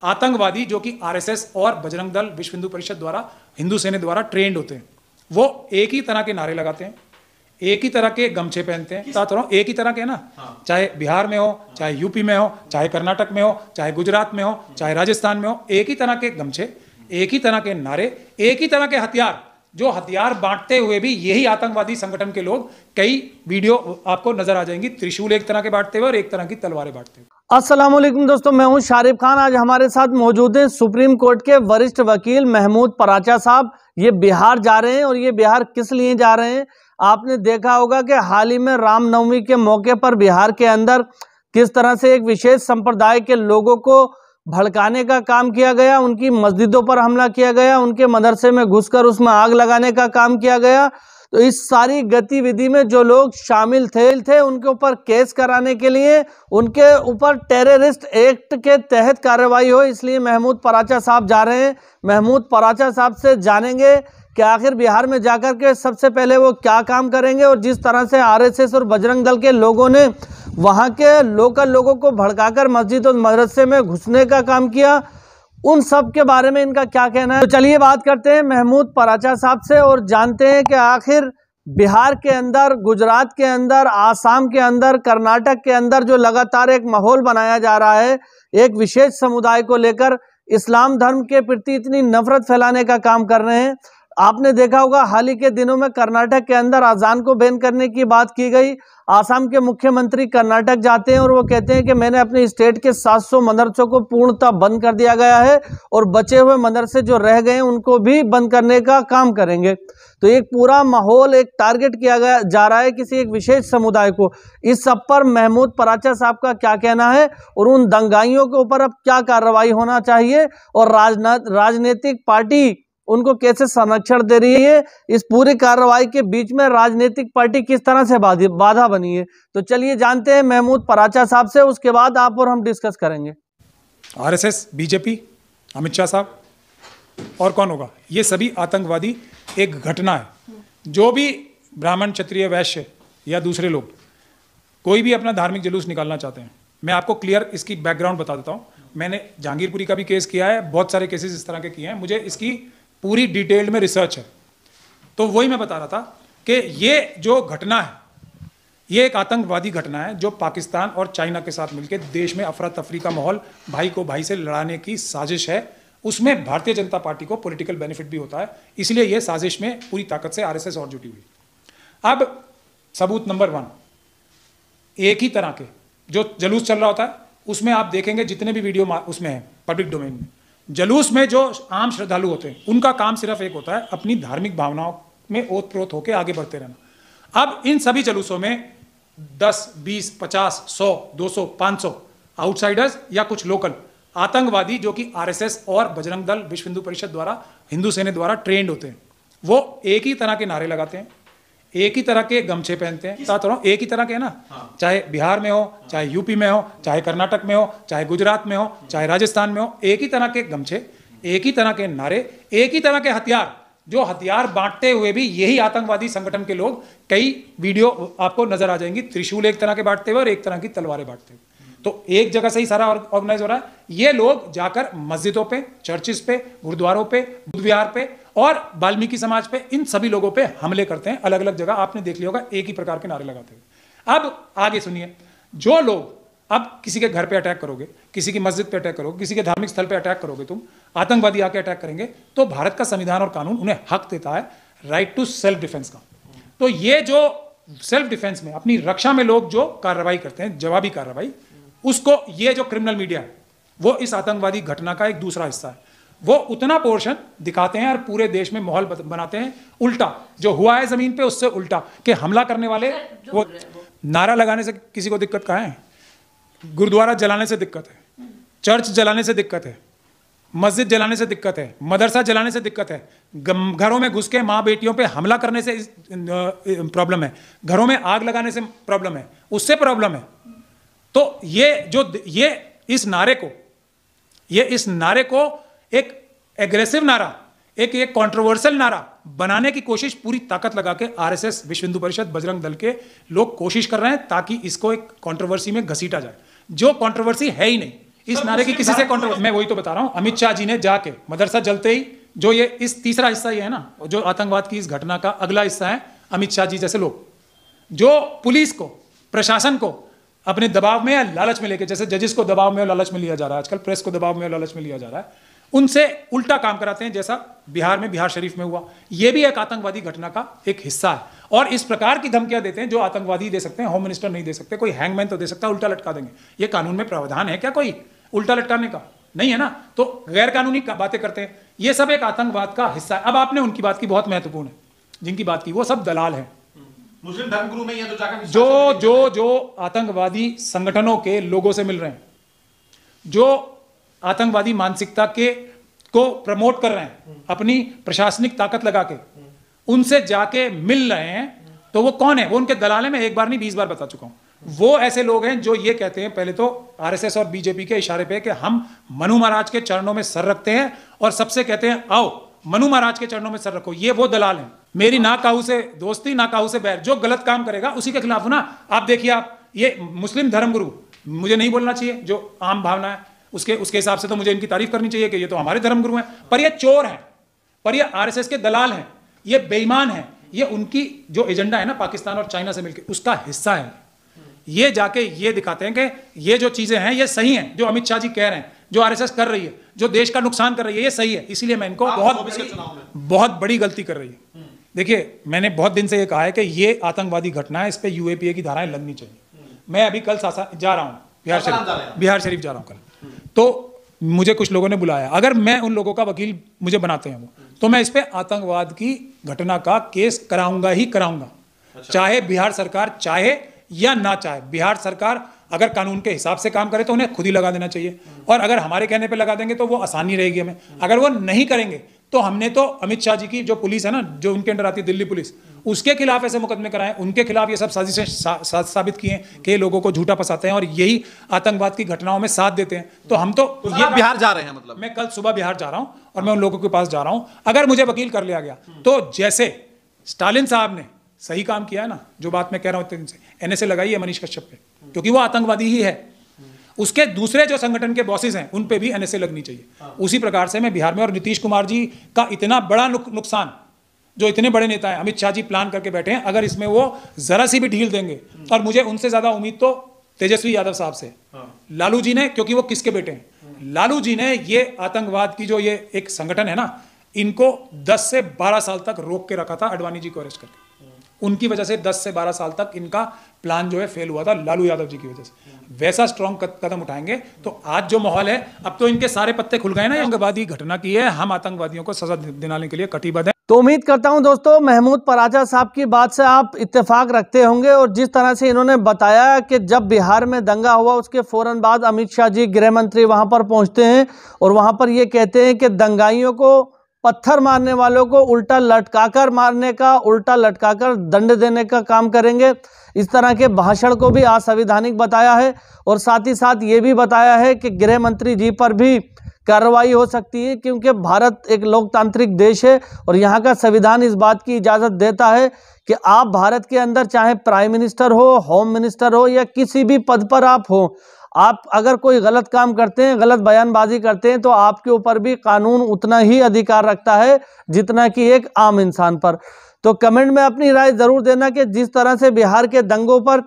आतंकवादी जो कि आरएसएस और बजरंग दल, विश्व हिंदू परिषद द्वारा, हिंदू सेना द्वारा ट्रेंड होते हैं, वो एक ही तरह के नारे लगाते हैं, एक ही तरह के गमछे पहनते हैं। बता रहा हूं, एक ही तरह के ना, चाहे बिहार में हो, चाहे यूपी में हो, चाहे कर्नाटक में हो, चाहे गुजरात में हो, चाहे राजस्थान में हो, एक ही तरह के गमछे, एक ही तरह के नारे, एक ही तरह के हथियार, जो हथियार बांटते हुए भी यही आतंकवादी संगठन के लोग, कई वीडियो आपको नजर आ जाएंगी, त्रिशूल एक तरह के बांटते हुए और एक तरह की तलवारें बांटते हुए। अस्सलाम वालेकुम दोस्तों, मैं हूं शारिफ खान। आज हमारे साथ मौजूद हैं सुप्रीम कोर्ट के वरिष्ठ वकील महमूद पराचा साहब। ये बिहार जा रहे हैं और ये बिहार किस लिए जा रहे हैं? आपने देखा होगा कि हाल ही में रामनवमी के मौके पर बिहार के अंदर किस तरह से एक विशेष संप्रदाय के लोगों को भड़काने का काम किया गया, उनकी मस्जिदों पर हमला किया गया, उनके मदरसे में घुसकर उसमें आग लगाने का काम किया गया। तो इस सारी गतिविधि में जो लोग शामिल थे उनके ऊपर केस कराने के लिए, उनके ऊपर टेररिस्ट एक्ट के तहत कार्रवाई हो, इसलिए महमूद पराचा साहब जा रहे हैं। महमूद पराचा साहब से जानेंगे कि आखिर बिहार में जाकर के सबसे पहले वो क्या काम करेंगे, और जिस तरह से आरएसएस और बजरंग दल के लोगों ने वहाँ के लोकल लोगों को भड़काकर मस्जिद और मदरसे में घुसने का काम किया, उन सब के बारे में इनका क्या कहना है। तो चलिए बात करते हैं महमूद पराचा साहब से और जानते हैं कि आखिर बिहार के अंदर, गुजरात के अंदर, आसाम के अंदर, कर्नाटक के अंदर जो लगातार एक माहौल बनाया जा रहा है, एक विशेष समुदाय को लेकर इस्लाम धर्म के प्रति इतनी नफरत फैलाने का काम कर रहे हैं। आपने देखा होगा हाल ही के दिनों में कर्नाटक के अंदर अजान को बैन करने की बात की गई। आसाम के मुख्यमंत्री कर्नाटक जाते हैं और वो कहते हैं कि मैंने अपने स्टेट के 700 मदरसों को पूर्णतः बंद कर दिया गया है और बचे हुए मदरसे जो रह गए हैं उनको भी बंद करने का काम करेंगे। तो एक पूरा माहौल, एक टारगेट किया गया जा रहा है किसी एक विशेष समुदाय को। इस सब पर महमूद पराचा साहब का क्या कहना है और उन दंगाइयों के ऊपर अब क्या कार्रवाई होना चाहिए, और राजनीतिक पार्टी उनको कैसे संरक्षण दे रही है, इस पूरी कार्रवाई के बीच में राजनीतिक पार्टी किस तरह से बाधा बनी है। तो चलिए जानते हैं महमूद पराचा साहब से, उसके बाद आप और हम डिस्कस करेंगे। आरएसएस, बीजेपी, अमित शाह साहब और कौन होगा, ये सभी आतंकवादी एक घटना है। जो भी ब्राह्मण, क्षत्रिय, वैश्य या दूसरे लोग कोई भी अपना धार्मिक जुलूस निकालना चाहते हैं, मैं आपको क्लियर इसकी बैकग्राउंड बता देता हूँ। मैंने जहांगीरपुरी का भी केस किया है, बहुत सारे केसेस इस तरह के किए हैं, मुझे इसकी पूरी डिटेल्ड में रिसर्च है। तो वही मैं बता रहा था कि ये जो घटना है, ये एक आतंकवादी घटना है जो पाकिस्तान और चाइना के साथ मिलकर देश में अफरा तफरी का माहौल, भाई को भाई से लड़ाने की साजिश है। उसमें भारतीय जनता पार्टी को पॉलिटिकल बेनिफिट भी होता है, इसलिए ये साजिश में पूरी ताकत से आरएसएस और जुटी हुई। अब सबूत नंबर 1, एक ही तरह के जो जलूस चल रहा होता है, उसमें आप देखेंगे जितने भी वीडियो उसमें है पब्लिक डोमेन में, जलूस में जो आम श्रद्धालु होते हैं उनका काम सिर्फ एक होता है, अपनी धार्मिक भावनाओं में ओत प्रोत होकर आगे बढ़ते रहना। अब इन सभी जलूसों में 10, 20, 50, 100, 200, 500 आउटसाइडर्स या कुछ लोकल आतंकवादी जो कि आरएसएस और बजरंग दल, विश्व हिंदू परिषद द्वारा, हिंदू सेना द्वारा ट्रेंड होते हैं। वो एक ही तरह के नारे लगाते हैं, एक ही तरह के गमछे पहनते हैं। बता रहा हूं, एक ही तरह के ना, चाहे बिहार में हो, चाहे यूपी में हो, चाहे कर्नाटक में हो, चाहे गुजरात में हो, चाहे राजस्थान में हो, एक ही तरह के गमछे, एक ही तरह के नारे, एक ही तरह के हथियार, जो हथियार बांटते हुए भी यही आतंकवादी संगठन के लोग, कई वीडियो आपको नजर आ जाएंगी, त्रिशूल एक तरह के बांटते हुए और एक तरह की तलवारें बांटते हुए। तो एक जगह से ही सारा ऑर्गेनाइज हो रहा है। ये लोग जाकर मस्जिदों पे, चर्चिस पे, गुरुद्वारों पे, बुद्ध विहार पे और वाल्मीकि समाज पे, इन सभी लोगों पे हमले करते हैं। अलग अलग जगह आपने देख लिया होगा एक ही प्रकार के नारे लगाते हुए। अब आगे सुनिए, जो लोग अब किसी के घर पे अटैक करोगे, किसी की मस्जिद पे अटैक करोगे, किसी के धार्मिक स्थल पे अटैक करोगे, तुम आतंकवादी आके अटैक करेंगे, तो भारत का संविधान और कानून उन्हें हक देता है राइट टू सेल्फ डिफेंस का। तो ये जो सेल्फ डिफेंस में, अपनी रक्षा में लोग जो कार्रवाई करते हैं, जवाबी कार्रवाई, उसको ये जो क्रिमिनल मीडिया है वो इस आतंकवादी घटना का एक दूसरा हिस्सा है। वो उतना पोर्शन दिखाते हैं और पूरे देश में माहौल बनाते हैं, उल्टा जो हुआ है जमीन पे उससे उल्टा, कि हमला करने वाले, वो नारा लगाने से किसी को दिक्कत कहाँ है, गुरुद्वारा जलाने से दिक्कत है, चर्च जलाने से दिक्कत है, मस्जिद जलाने से दिक्कत है, मदरसा जलाने से दिक्कत है, घरों में घुस के माँ बेटियों पे हमला करने से प्रॉब्लम है, घरों में आग लगाने से प्रॉब्लम है, उससे प्रॉब्लम है। तो ये इस नारे को एक एग्रेसिव नारा, एक कंट्रोवर्शियल नारा बनाने की कोशिश पूरी ताकत लगा के आरएसएस, विश्व हिंदू परिषद, बजरंग दल के लोग कोशिश कर रहे हैं ताकि इसको एक कंट्रोवर्सी में घसीटा जाए, जो कंट्रोवर्सी है ही नहीं। इस नारे की किसी से काउंटर, मैं वही तो बता रहा हूं, अमित शाह जी ने जाके मदरसा जलते ही, जो ये इस तीसरा हिस्सा ये है ना, जो आतंकवाद की इस घटना का अगला हिस्सा है अमित शाह जी जैसे लोग, जो पुलिस को, प्रशासन को अपने दबाव में या लालच में लेके, जैसे जजेस को दबाव में और लालच में लिया जा रहा है आजकल, प्रेस को दबाव में और लालच में लिया जा रहा है, उनसे उल्टा काम कराते हैं, जैसा बिहार में बिहार शरीफ में हुआ। यह भी एक आतंकवादी घटना का एक हिस्सा है, और इस प्रकार की धमकियां देते हैं जो आतंकवादी दे सकते हैं, होम मिनिस्टर नहीं दे सकते, कोई हैंगमैन तो दे सकता है, उल्टा लटका देंगे। ये कानून में प्रावधान है क्या कोई उल्टा लटकाने का? नहीं है ना, तो गैर कानूनी बातें करते हैं, ये सब एक आतंकवाद का हिस्सा है। अब आपने उनकी बात की, बहुत महत्वपूर्ण है, जिनकी बात की, वो सब दलाल हैं, मुस्लिम धर्मगुरु में ये तो जाकर जो आतंकवादी संगठनों के लोगों से मिल रहे हैं, जो आतंकवादी मानसिकता को प्रमोट कर रहे हैं अपनी प्रशासनिक ताकत लगा के, उनसे जाके मिल रहे हैं, तो वो कौन है? वो उनके दलाल हैं। मैं एक बार नहीं 20 बार बता चुका हूं। वो ऐसे लोग हैं जो ये कहते हैं, पहले तो आरएसएस और बीजेपी के इशारे पे, कि हम मनु महाराज के चरणों में सर रखते हैं, और सबसे कहते हैं आओ मनु महाराज के चरणों में सर रखो। ये वो दलाल हैं। मेरी ना काहू से दोस्ती, ना काहू से बैर, जो गलत काम करेगा उसी के खिलाफ ना। आप देखिए, आप ये मुस्लिम धर्मगुरु, मुझे नहीं बोलना चाहिए, जो आम भावना है उसके हिसाब से तो मुझे इनकी तारीफ करनी चाहिए कि ये तो हमारे धर्मगुरु हैं, पर ये चोर हैं, पर ये आरएसएस के दलाल हैं, ये बेईमान हैं, ये उनकी जो एजेंडा है ना पाकिस्तान और चाइना से मिलकर, उसका हिस्सा है। ये जाके ये दिखाते हैं कि ये जो चीजें हैं ये सही हैं, जो अमित शाह जी कह रहे हैं, जो आरएसएस कर रही है, जो देश का नुकसान कर रही है, ये सही है। इसीलिए मैं इनको बहुत बड़ी गलती कर रही है। देखिए, मैंने बहुत दिन से ये कहा है कि ये आतंकवादी घटना है, इस पर यूएपीए की धाराएं लगनी चाहिए। मैं अभी कल जा रहा हूँ बिहार शरीफ जा रहा हूँ कल, तो मुझे कुछ लोगों ने बुलाया। अगर मैं उन लोगों का वकील मुझे बनाते हैं वो, तो मैं इस पे आतंकवाद की घटना का केस कराऊंगा ही कराऊंगा। चाहे बिहार सरकार चाहे या ना चाहे। बिहार सरकार अगर कानून के हिसाब से काम करे तो उन्हें खुद ही लगा देना चाहिए, और अगर हमारे कहने पे लगा देंगे तो वो आसानी रहेगी हमें। अगर वो नहीं करेंगे तो हमने तो अमित शाह जी की जो पुलिस है ना, जो उनके अंडर आती है दिल्ली पुलिस, उसके खिलाफ ऐसे मुकदमे कराएं, उनके खिलाफ ये सब साजिशें साबित किए कि लोगों को झूठा फंसाते हैं और यही आतंकवाद की घटनाओं में साथ देते हैं। तो हम तो ये बिहार जा रहे हैं, मतलब मैं कल सुबह बिहार जा रहा हूं और मैं उन लोगों के पास जा रहा हूं। अगर मुझे वकील कर लिया गया तो जैसे स्टालिन साहब ने सही काम किया है ना, जो बात मैं कह रहा हूं, एनएसए लगाई है मनीष कश्यप पे, क्योंकि वो आतंकवादी ही है। उसके दूसरे जो संगठन के बॉसेस हैं उन पे भी एनएसए लगनी चाहिए। उसी प्रकार से मैं बिहार में, और नीतीश कुमार जी का इतना बड़ा नुकसान, जो इतने बड़े नेता हैं, अमित शाह जी प्लान करके बैठे हैं, अगर इसमें वो जरा सी भी ढील देंगे, और मुझे उनसे ज्यादा उम्मीद तो तेजस्वी यादव साहब से, लालू जी ने, क्योंकि वो किसके बेटे हैं, लालू जी ने ये आतंकवाद की जो ये एक संगठन है ना, इनको 10 से 12 साल तक रोक के रखा था अडवाणी जी को अरेस्ट करके। उनकी वजह से 10 से 12 साल तक इनका प्लान जो है फेल हुआ था, लालू यादव जी की वजह से। वैसा स्ट्रॉन्ग कदम उठाएंगे तो आज जो माहौल है, अब तो इनके सारे पत्ते खुल गए ना। आतंकवादी घटना की है, हम आतंकवादियों को सजा दिलाने के लिए कटिबद्ध हैं। तो उम्मीद करता हूं दोस्तों, महमूद पराचा साहब की बात से आप इत्तेफाक रखते होंगे, और जिस तरह से इन्होंने बताया कि जब बिहार में दंगा हुआ उसके फौरन बाद अमित शाह जी गृह मंत्री वहां पर पहुंचते हैं और वहां पर ये कहते हैं कि दंगाइयों को, पत्थर मारने वालों को उल्टा लटकाकर मारने का, उल्टा लटकाकर दंड देने का काम करेंगे। इस तरह के भाषण को भी असंवैधानिक बताया है, और साथ ही साथ ये भी बताया है कि गृह मंत्री जी पर भी कार्रवाई हो सकती है, क्योंकि भारत एक लोकतांत्रिक देश है और यहाँ का संविधान इस बात की इजाज़त देता है कि आप भारत के अंदर चाहे प्राइम मिनिस्टर हो, होम मिनिस्टर हो, या किसी भी पद पर आप हो, आप अगर कोई गलत काम करते हैं, गलत बयानबाजी करते हैं, तो आपके ऊपर भी कानून उतना ही अधिकार रखता है जितना कि एक आम इंसान पर। तो कमेंट में अपनी राय जरूर देना कि जिस तरह से बिहार के दंगों पर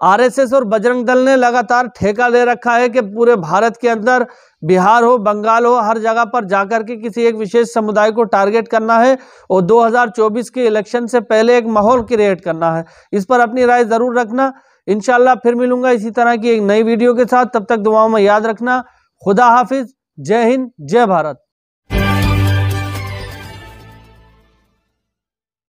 आरएसएस और बजरंग दल ने लगातार ठेका ले रखा है कि पूरे भारत के अंदर, बिहार हो, बंगाल हो, हर जगह पर जाकर के किसी एक विशेष समुदाय को टारगेट करना है और 2024 के इलेक्शन से पहले एक माहौल क्रिएट करना है, इस पर अपनी राय जरूर रखना। इंशाल्लाह फिर मिलूंगा इसी तरह की एक नई वीडियो के साथ। तब तक दुआओं में याद रखना। खुदा हाफिज। जय हिंद, जय भारत।